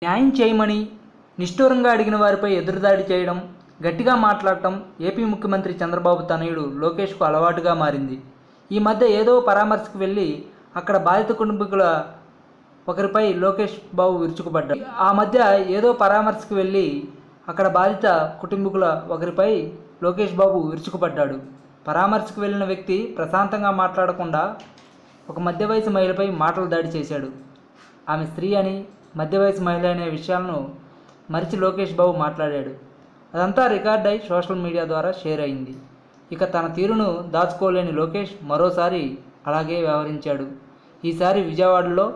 న్యాయం చేయమని నిష్ఠూరంగా అడిగిన వారిపై ఎదురుదాడి చేయడం, గట్టిగా మాట్లాడటం ఏపీ ముఖ్యమంత్రి చంద్రబాబు తనయుడు లోకేష్కు అలవాటుగా మారింది. ఈ మధ్య ఏదో పరామర్శకు వెళ్ళి అక్కడ బాధిత కుటుంబీకుల ఒకరిపై లోకేష్ బాబు విరుచుకుపడ్డాడు. పరామర్శకు వెళ్ళిన వ్యక్తి ప్రశాంతంగా మాట్లాడకుండా ఒక మధ్య వయసు మహిళపై మాటలు దాడి చేశాడు. ఆమె స్త్రీ అని, మధ్య వయసు మహిళ అనే విషయాలను మరిచి లోకేష్ బాబు మాట్లాడాడు. అదంతా రికార్డ్ అయి సోషల్ మీడియా ద్వారా షేర్ అయింది. ఇక తన తీరును దాచుకోలేని లోకేష్ మరోసారి అలాగే వ్యవహరించాడు. ఈసారి విజయవాడలో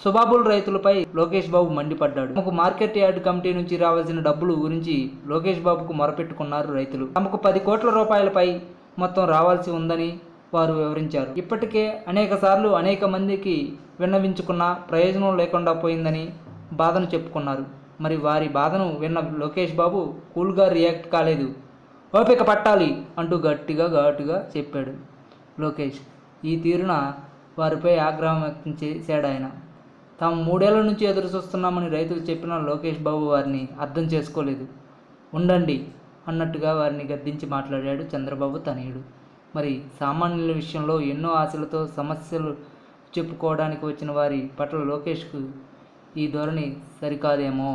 సుబాబుల్ రైతులపై లోకేష్ బాబు మండిపడ్డాడు. తమకు మార్కెట్ యార్డ్ కమిటీ నుంచి రావాల్సిన డబ్బులు గురించి లోకేష్ బాబుకు మొరపెట్టుకున్నారు రైతులు. తమకు 10 కోట్ల రూపాయలపై మొత్తం రావాల్సి ఉందని వారు వివరించారు. ఇప్పటికే అనేకసార్లు అనేక మందికి విన్నవించుకున్న ప్రయోజనం లేకుండా పోయిందని బాధను చెప్పుకున్నారు. మరి వారి బాధను విన్న లోకేష్ బాబు కూల్గా రియాక్ట్ కాలేదు. ఓపిక పట్టాలి అంటూ ఘాటుగా చెప్పాడు లోకేష్. ఈ తీరున వారిపై ఆగ్రహం వ్యక్తం చేశాడు ఆయన. తాము 3 ఏళ్ల నుంచి ఎదురు చూస్తున్నామని రైతులు చెప్పిన లోకేష్ బాబు వారిని అర్థం చేసుకోలేదు. ఉండండి అన్నట్టుగా వారిని గద్దించి మాట్లాడాడు చంద్రబాబు తనయుడు. మరి సామాన్యుల విషయంలో ఎన్నో ఆశలతో సమస్యలు చెప్పుకోవడానికి వచ్చిన వారి పట్ల లోకేష్కు ఈ ధోరణి సరికాదేమో.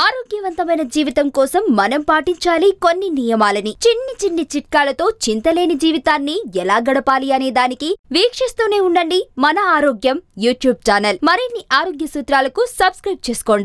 ఆరోగ్యవంతమైన జీవితం కోసం మనం పాటించాలి కొన్ని నియమాలని. చిన్ని చిట్కాలతో చింతలేని జీవితాన్ని ఎలా గడపాలి అనే దానికి వీక్షిస్తూనే ఉండండి మన ఆరోగ్యం యూట్యూబ్ ఛానల్. మరిన్ని ఆరోగ్య సూత్రాలకు సబ్స్క్రైబ్ చేసుకోండి.